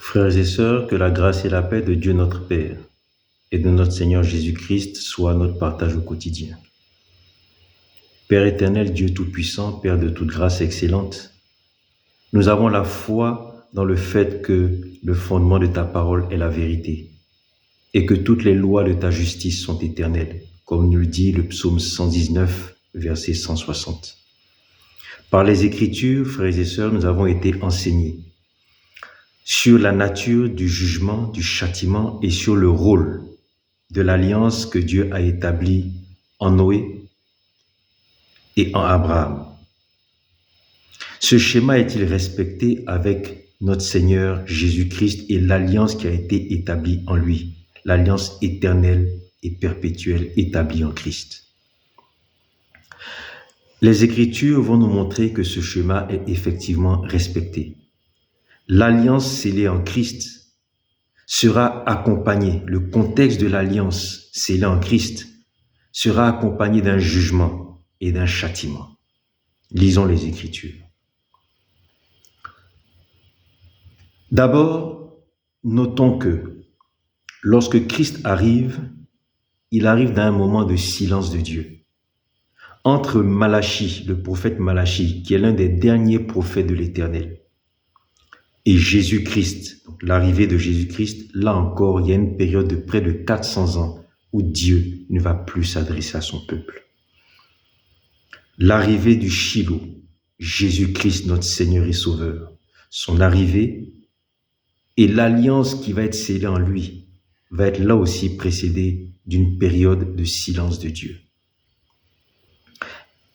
Frères et sœurs, que la grâce et la paix de Dieu notre Père et de notre Seigneur Jésus-Christ soient notre partage au quotidien. Père éternel, Dieu tout-puissant, Père de toute grâce excellente, nous avons la foi dans le fait que le fondement de ta parole est la vérité et que toutes les lois de ta justice sont éternelles, comme nous le dit le psaume 119, verset 160. Par les Écritures, frères et sœurs, nous avons été enseignés sur la nature du jugement, du châtiment et sur le rôle de l'alliance que Dieu a établie en Noé et en Abraham. Ce schéma est-il respecté avec notre Seigneur Jésus-Christ et l'alliance qui a été établie en lui, l'alliance éternelle et perpétuelle établie en Christ? Les Écritures vont nous montrer que ce schéma est effectivement respecté. L'alliance scellée en Christ sera accompagnée, le contexte de l'alliance scellée en Christ sera accompagné d'un jugement et d'un châtiment. Lisons les Écritures. D'abord, notons que lorsque Christ arrive, il arrive dans un moment de silence de Dieu. Entre Malachie, le prophète Malachie, qui est l'un des derniers prophètes de l'Éternel, et Jésus-Christ, donc l'arrivée de Jésus-Christ, là encore, il y a une période de près de 400 ans où Dieu ne va plus s'adresser à son peuple. L'arrivée du Shiloh, Jésus-Christ, notre Seigneur et Sauveur, son arrivée et l'alliance qui va être scellée en lui va être là aussi précédée d'une période de silence de Dieu.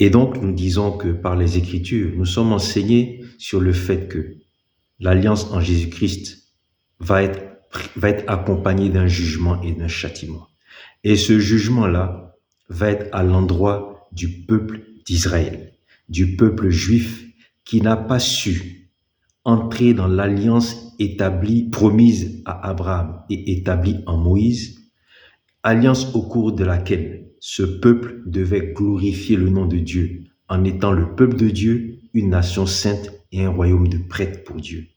Et donc, nous disons que par les Écritures, nous sommes enseignés sur le fait que l'alliance en Jésus-Christ va être accompagnée d'un jugement et d'un châtiment. Et ce jugement-là va être à l'endroit du peuple d'Israël, du peuple juif qui n'a pas su entrer dans l'alliance établie, promise à Abraham et établie en Moïse, alliance au cours de laquelle ce peuple devait glorifier le nom de Dieu en étant le peuple de Dieu, une nation sainte et un royaume de prêtres pour Dieu.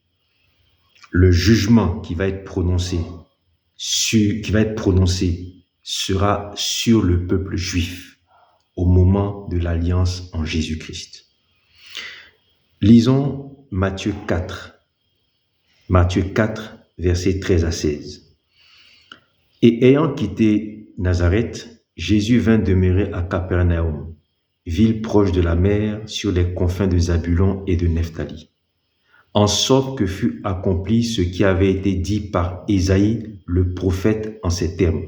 Le jugement qui va être prononcé sera sur le peuple juif au moment de l'alliance en Jésus-Christ. Lisons Matthieu 4, versets 13 à 16. Et ayant quitté Nazareth, Jésus vint demeurer à Capernaum, ville proche de la mer, sur les confins de Zabulon et de Nephtali, en sorte que fut accompli ce qui avait été dit par Ésaïe, le prophète, en ces termes.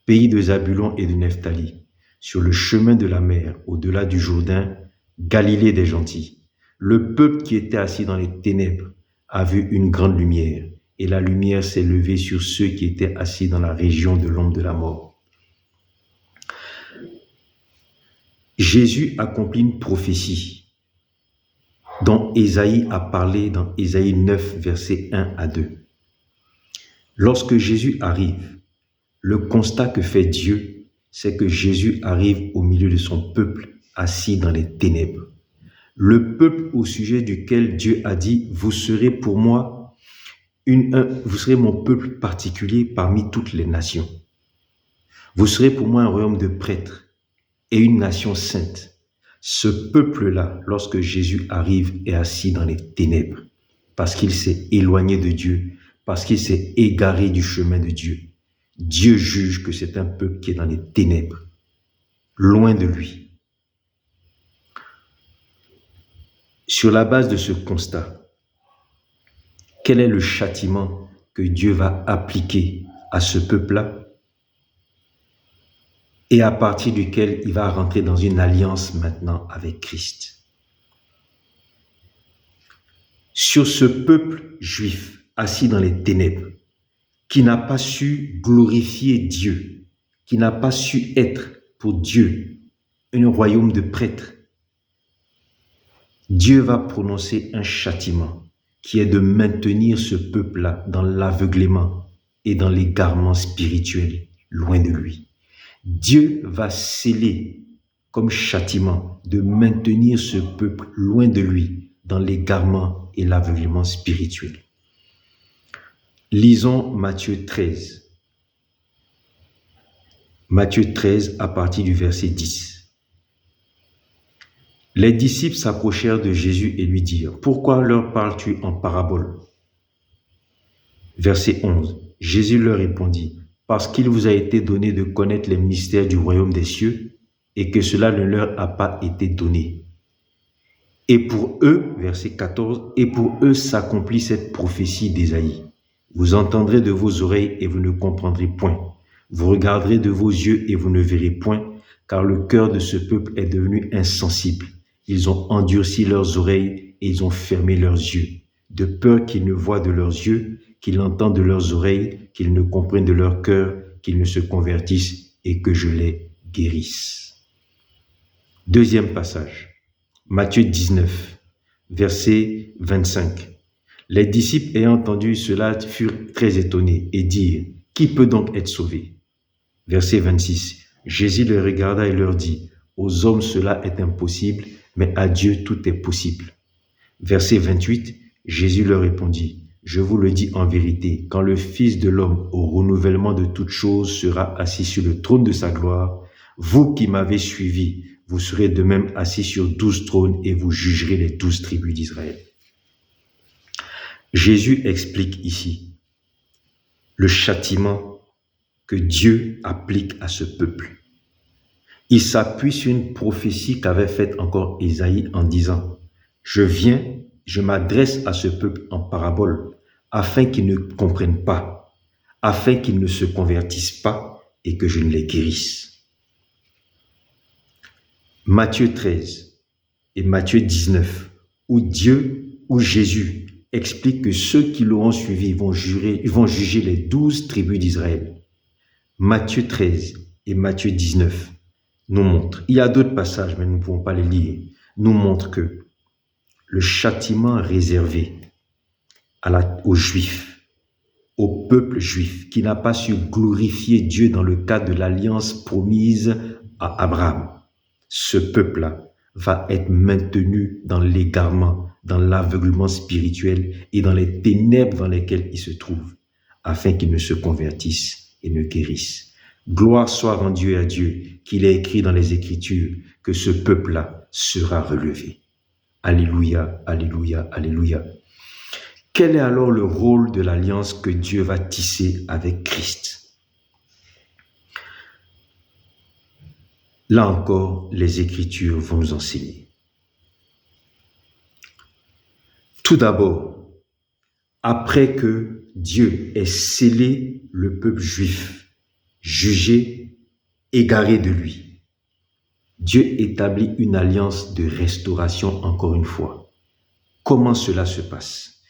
Pays de Zabulon et de Nephtali, sur le chemin de la mer, au-delà du Jourdain, Galilée des gentils. Le peuple qui était assis dans les ténèbres a vu une grande lumière, et la lumière s'est levée sur ceux qui étaient assis dans la région de l'ombre de la mort. Jésus accomplit une prophétie dont Ésaïe a parlé dans Ésaïe 9, versets 1 à 2. Lorsque Jésus arrive, le constat que fait Dieu, c'est que Jésus arrive au milieu de son peuple assis dans les ténèbres. Le peuple au sujet duquel Dieu a dit « Vous serez pour moi, vous serez mon peuple particulier parmi toutes les nations. Vous serez pour moi un royaume de prêtres et une nation sainte. » Ce peuple-là, lorsque Jésus arrive, est assis dans les ténèbres parce qu'il s'est éloigné de Dieu, parce qu'il s'est égaré du chemin de Dieu. Dieu juge que c'est un peuple qui est dans les ténèbres, loin de lui. Sur la base de ce constat, quel est le châtiment que Dieu va appliquer à ce peuple-là et à partir duquel il va rentrer dans une alliance maintenant avec Christ? Sur ce peuple juif assis dans les ténèbres, qui n'a pas su glorifier Dieu, qui n'a pas su être pour Dieu un royaume de prêtres, Dieu va prononcer un châtiment qui est de maintenir ce peuple-là dans l'aveuglement et dans l'égarement spirituel, loin de lui. Dieu va sceller comme châtiment de maintenir ce peuple loin de lui dans l'égarement et l'aveuglement spirituel. Lisons Matthieu 13. Matthieu 13 à partir du verset 10. Les disciples s'approchèrent de Jésus et lui dirent, « Pourquoi leur parles-tu en parabole ?» Verset 11. Jésus leur répondit, « Parce qu'il vous a été donné de connaître les mystères du royaume des cieux et que cela ne leur a pas été donné. Et pour eux, verset 14, et pour eux s'accomplit cette prophétie d'Ésaïe. Vous entendrez de vos oreilles et vous ne comprendrez point. Vous regarderez de vos yeux et vous ne verrez point, car le cœur de ce peuple est devenu insensible. Ils ont endurci leurs oreilles et ils ont fermé leurs yeux, de peur qu'ils ne voient de leurs yeux, qu'ils entendent de leurs oreilles, qu'ils ne comprennent de leur cœur, qu'ils ne se convertissent et que je les guérisse. Deuxième passage, Matthieu 19, verset 25. Les disciples ayant entendu cela furent très étonnés et dirent, « Qui peut donc être sauvé ?» Verset 26. Jésus les regarda et leur dit, « Aux hommes cela est impossible, mais à Dieu tout est possible. » Verset 28. Jésus leur répondit, « Je vous le dis en vérité, quand le Fils de l'homme au renouvellement de toutes choses sera assis sur le trône de sa gloire, vous qui m'avez suivi, vous serez de même assis sur 12 trônes et vous jugerez les 12 tribus d'Israël. » Jésus explique ici le châtiment que Dieu applique à ce peuple. Il s'appuie sur une prophétie qu'avait faite encore Ésaïe en disant « Je viens, je m'adresse à ce peuple en parabole, afin qu'ils ne comprennent pas, afin qu'ils ne se convertissent pas et que je ne les guérisse. » Matthieu 13 et Matthieu 19, où Jésus explique que ceux qui l'auront suivi vont juger les 12 tribus d'Israël. Matthieu 13 et Matthieu 19 nous montrent, il y a d'autres passages mais nous ne pouvons pas les lire, nous montrent que le châtiment réservé aux Juifs, au peuple juif qui n'a pas su glorifier Dieu dans le cadre de l'alliance promise à Abraham, ce peuple-là va être maintenu dans l'égarement, dans l'aveuglement spirituel et dans les ténèbres dans lesquelles il se trouve, afin qu'il ne se convertisse et ne guérisse. Gloire soit rendue à Dieu, qu'il est écrit dans les Écritures que ce peuple-là sera relevé. Alléluia, alléluia, alléluia. Quel est alors le rôle de l'alliance que Dieu va tisser avec Christ? Là encore, les Écritures vont nous enseigner. Tout d'abord, après que Dieu ait scellé le peuple juif, jugé, égaré de lui, Dieu établit une alliance de restauration encore une fois. Comment cela se passe?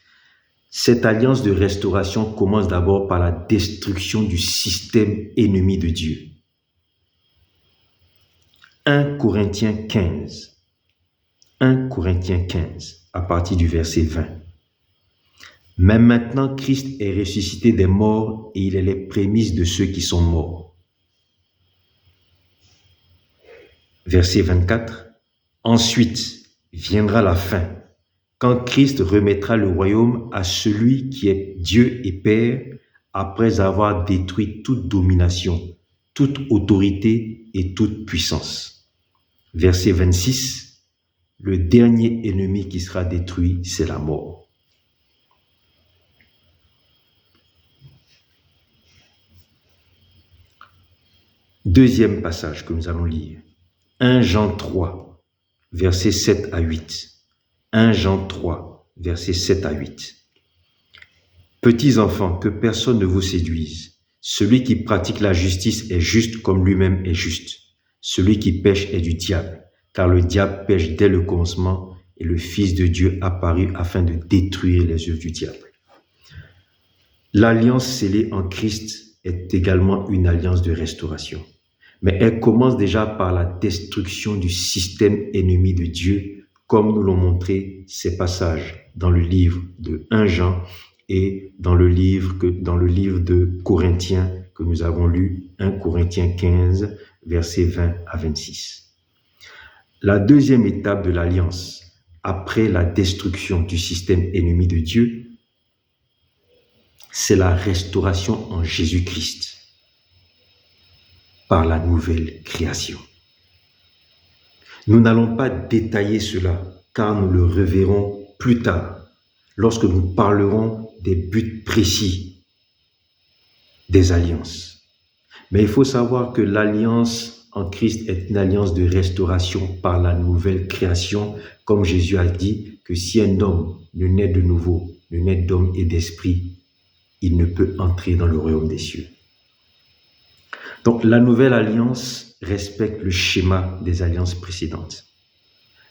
Cette alliance de restauration commence d'abord par la destruction du système ennemi de Dieu. 1 Corinthiens 15, à partir du verset 20. Mais maintenant, Christ est ressuscité des morts et il est les prémices de ceux qui sont morts. Verset 24. Ensuite viendra la fin, quand Christ remettra le royaume à celui qui est Dieu et Père, après avoir détruit toute domination, toute autorité et toute puissance. Verset 26. Le dernier ennemi qui sera détruit, c'est la mort. Deuxième passage que nous allons lire. 1 Jean 3, versets 7 à 8. 1 Jean 3, versets 7 à 8. Petits enfants, que personne ne vous séduise. Celui qui pratique la justice est juste comme lui-même est juste. Celui qui pêche est du diable, car le diable pêche dès le commencement et le Fils de Dieu apparut afin de détruire les œuvres du diable. L'alliance scellée en Christ est également une alliance de restauration. Mais elle commence déjà par la destruction du système ennemi de Dieu, comme nous l'ont montré ces passages dans le livre de 1 Jean et dans le livre de Corinthiens que nous avons lu, 1 Corinthiens 15, versets 20 à 26. La deuxième étape de l'alliance, après la destruction du système ennemi de Dieu, c'est la restauration en Jésus-Christ par la nouvelle création. Nous n'allons pas détailler cela, car nous le reverrons plus tard, lorsque nous parlerons des buts précis des alliances. Mais il faut savoir que l'alliance en Christ est une alliance de restauration par la nouvelle création, comme Jésus a dit que si un homme ne naît de nouveau, ne naît d'homme et d'esprit, il ne peut entrer dans le royaume des cieux. Donc la nouvelle alliance respecte le schéma des alliances précédentes.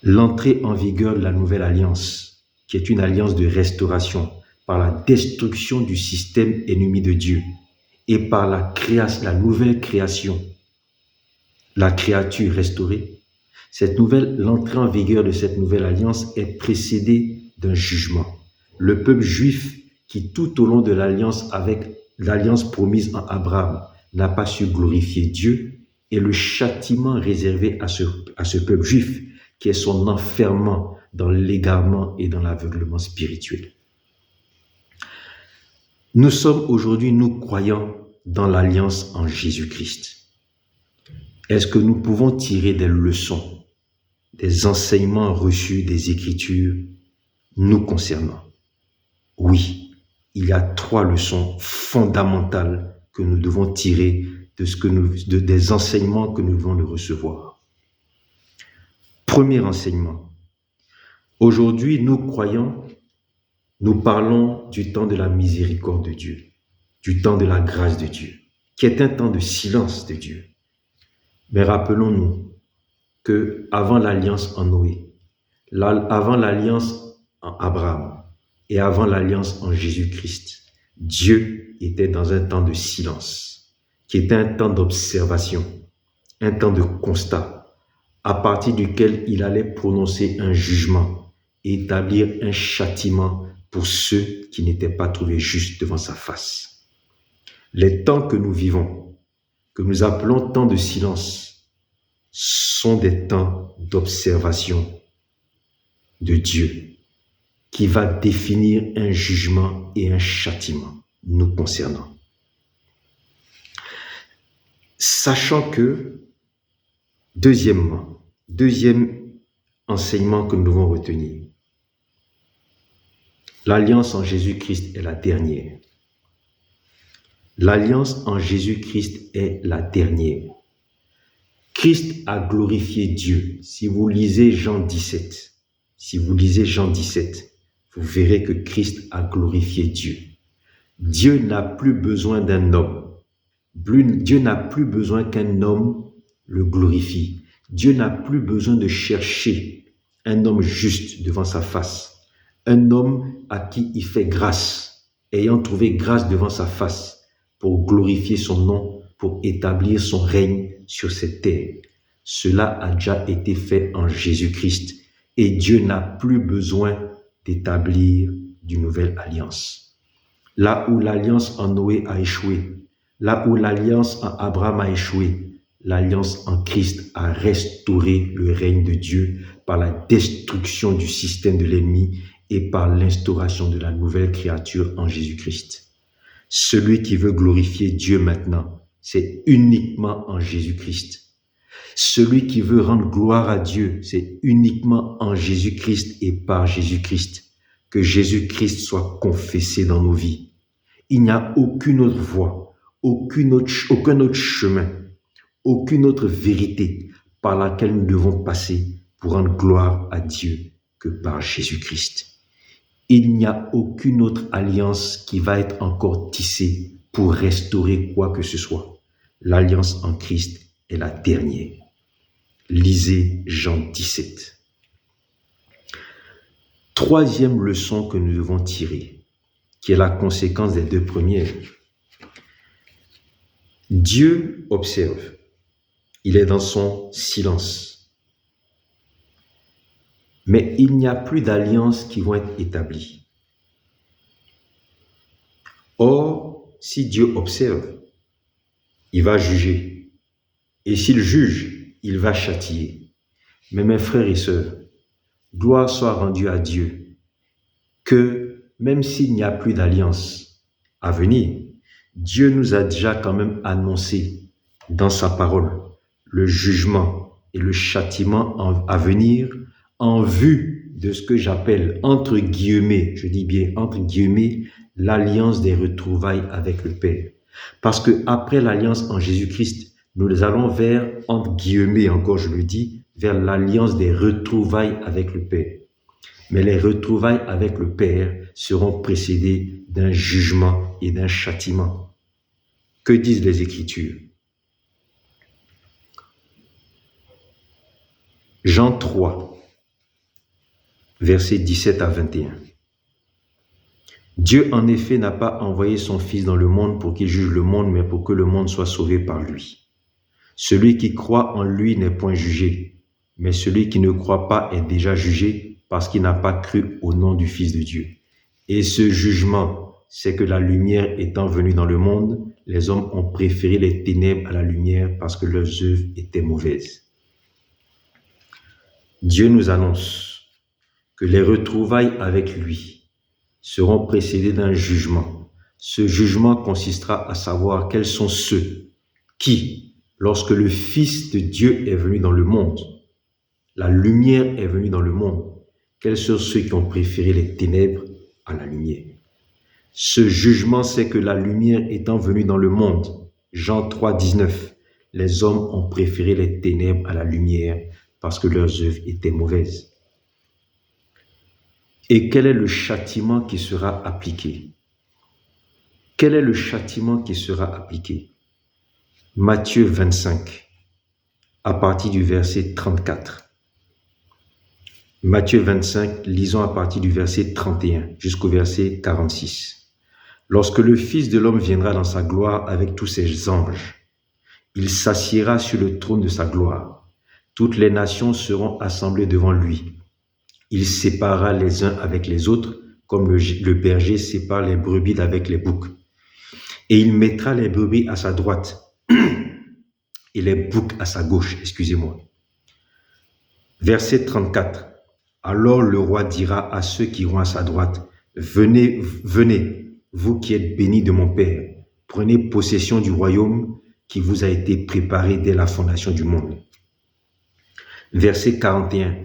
L'entrée en vigueur de la nouvelle alliance, qui est une alliance de restauration par la destruction du système ennemi de Dieu et par la nouvelle création, la créature restaurée, l'entrée en vigueur de cette nouvelle alliance est précédée d'un jugement. Le peuple juif qui tout au long de l'alliance avec l'alliance promise en Abraham n'a pas su glorifier Dieu, et le châtiment réservé à ce peuple juif qui est son enfermement dans l'égarement et dans l'aveuglement spirituel. Nous sommes aujourd'hui, nous croyants dans l'alliance en Jésus-Christ. Est-ce que nous pouvons tirer des leçons, des enseignements reçus des Écritures nous concernant? Oui, il y a 3 leçons fondamentales que nous devons tirer des enseignements que nous devons recevoir. Premier enseignement. Aujourd'hui, nous croyants, nous parlons du temps de la miséricorde de Dieu, du temps de la grâce de Dieu, qui est un temps de silence de Dieu. Mais rappelons-nous que avant l'alliance en Noé, avant l'alliance en Abraham et avant l'alliance en Jésus-Christ, Dieu était dans un temps de silence, qui était un temps d'observation, un temps de constat, à partir duquel il allait prononcer un jugement et établir un châtiment pour ceux qui n'étaient pas trouvés justes devant sa face. Les temps que nous vivons, que nous appelons temps de silence, sont des temps d'observation de Dieu qui va définir un jugement et un châtiment nous concernant. Sachant que, deuxième enseignement que nous devons retenir, l'alliance en Jésus-Christ est la dernière. L'alliance en Jésus-Christ est la dernière. Christ a glorifié Dieu. Si vous lisez Jean 17, vous verrez que Christ a glorifié Dieu. Dieu n'a plus besoin d'un homme. Dieu n'a plus besoin qu'un homme le glorifie. Dieu n'a plus besoin de chercher un homme juste devant sa face. Un homme à qui il fait grâce, ayant trouvé grâce devant sa face pour glorifier son nom, pour établir son règne sur cette terre. Cela a déjà été fait en Jésus-Christ et Dieu n'a plus besoin d'établir d'une nouvelle alliance. Là où l'alliance en Noé a échoué, là où l'alliance en Abraham a échoué, l'alliance en Christ a restauré le règne de Dieu par la destruction du système de l'ennemi et par l'instauration de la nouvelle créature en Jésus-Christ. Celui qui veut glorifier Dieu maintenant, c'est uniquement en Jésus-Christ. Celui qui veut rendre gloire à Dieu, c'est uniquement en Jésus-Christ et par Jésus-Christ. Que Jésus-Christ soit confessé dans nos vies. Il n'y a aucune autre voie, aucun autre chemin, aucune autre vérité par laquelle nous devons passer pour rendre gloire à Dieu que par Jésus-Christ. Il n'y a aucune autre alliance qui va être encore tissée pour restaurer quoi que ce soit. L'alliance en Christ est la dernière. Lisez Jean 17. Troisième leçon que nous devons tirer, qui est la conséquence des 2 premières. Dieu observe. Il est dans son silence. Mais il n'y a plus d'alliances qui vont être établies. Or, si Dieu observe, il va juger. Et s'il juge, il va châtier. Mais mes frères et sœurs, gloire soit rendue à Dieu, que même s'il n'y a plus d'alliance, à venir. Dieu nous a déjà quand même annoncé dans sa parole le jugement et le châtiment à venir en vue de ce que j'appelle, entre guillemets, je dis bien entre guillemets, l'alliance des retrouvailles avec le Père. Parce que après l'alliance en Jésus-Christ, nous allons vers, entre guillemets encore je le dis, vers l'alliance des retrouvailles avec le Père. Mais les retrouvailles avec le Père seront précédées d'un jugement et d'un châtiment. Que disent les Écritures? Jean 3, versets 17 à 21. Dieu en effet n'a pas envoyé son Fils dans le monde pour qu'il juge le monde, mais pour que le monde soit sauvé par lui. Celui qui croit en lui n'est point jugé, mais celui qui ne croit pas est déjà jugé parce qu'il n'a pas cru au nom du Fils de Dieu. Et ce jugement, c'est que la lumière étant venue dans le monde, les hommes ont préféré les ténèbres à la lumière parce que leurs œuvres étaient mauvaises. Dieu nous annonce que les retrouvailles avec lui seront précédées d'un jugement. Ce jugement consistera à savoir quels sont ceux qui, lorsque le Fils de Dieu est venu dans le monde, la lumière est venue dans le monde, quels sont ceux qui ont préféré les ténèbres à la lumière. Ce jugement, c'est que la lumière étant venue dans le monde, Jean 3, 19, les hommes ont préféré les ténèbres à la lumière parce que leurs œuvres étaient mauvaises. Et quel est le châtiment qui sera appliqué? Quel est le châtiment qui sera appliqué? Matthieu 25, à partir du verset 34. Matthieu 25, lisons à partir du verset 31 jusqu'au verset 46. Lorsque le Fils de l'homme viendra dans sa gloire avec tous ses anges, il s'assiera sur le trône de sa gloire. Toutes les nations seront assemblées devant lui. Il séparera les uns avec les autres, comme le berger sépare les brebis d'avec les boucs. Et il mettra les brebis à sa droite et les boucs à sa gauche, Verset 34. Alors le roi dira à ceux qui iront à sa droite, « Venez, venez, vous qui êtes bénis de mon Père, prenez possession du royaume qui vous a été préparé dès la fondation du monde. » Verset 41.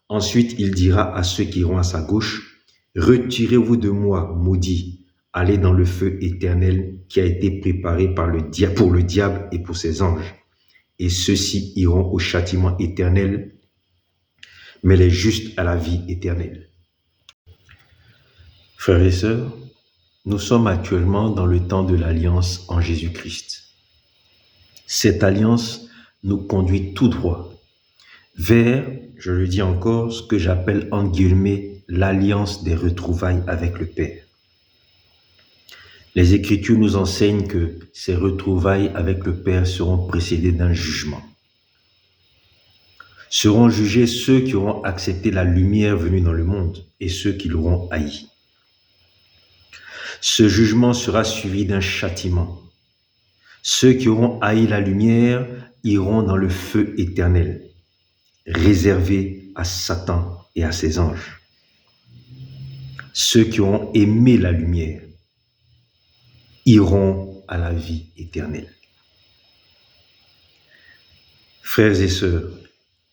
Ensuite, il dira à ceux qui iront à sa gauche, « Retirez-vous de moi, maudits, allez dans le feu éternel qui a été préparé pour le diable et pour ses anges. Et ceux-ci iront au châtiment éternel, mais les justes à la vie éternelle. » Frères et sœurs, nous sommes actuellement dans le temps de l'alliance en Jésus-Christ. Cette alliance nous conduit tout droit vers, je le dis encore, ce que j'appelle en guillemets l'alliance des retrouvailles avec le Père. Les Écritures nous enseignent que ces retrouvailles avec le Père seront précédées d'un jugement. Seront jugés ceux qui auront accepté la lumière venue dans le monde et ceux qui l'auront haï. Ce jugement sera suivi d'un châtiment. Ceux qui auront haï la lumière iront dans le feu éternel, réservé à Satan et à ses anges. Ceux qui auront aimé la lumière iront à la vie éternelle. Frères et sœurs,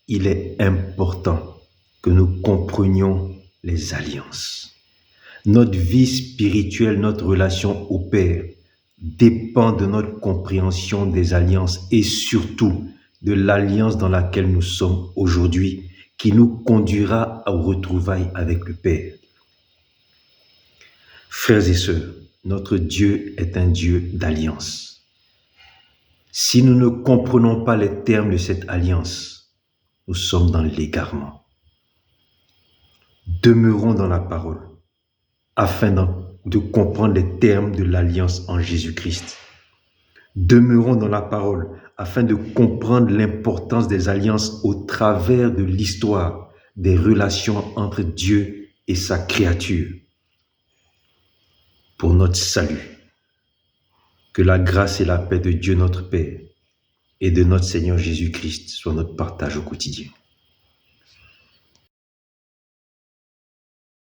il est important que nous comprenions les alliances. Notre vie spirituelle, notre relation au Père dépend de notre compréhension des alliances et surtout de l'alliance dans laquelle nous sommes aujourd'hui, qui nous conduira aux retrouvailles avec le Père. Frères et sœurs, notre Dieu est un Dieu d'alliance. Si nous ne comprenons pas les termes de cette alliance, nous sommes dans l'égarement. Demeurons dans la parole afin de comprendre les termes de l'alliance en Jésus-Christ. Demeurons dans la parole afin de comprendre l'importance des alliances au travers de l'histoire des relations entre Dieu et sa créature. Pour notre salut, que la grâce et la paix de Dieu notre Père et de notre Seigneur Jésus-Christ soient notre partage au quotidien.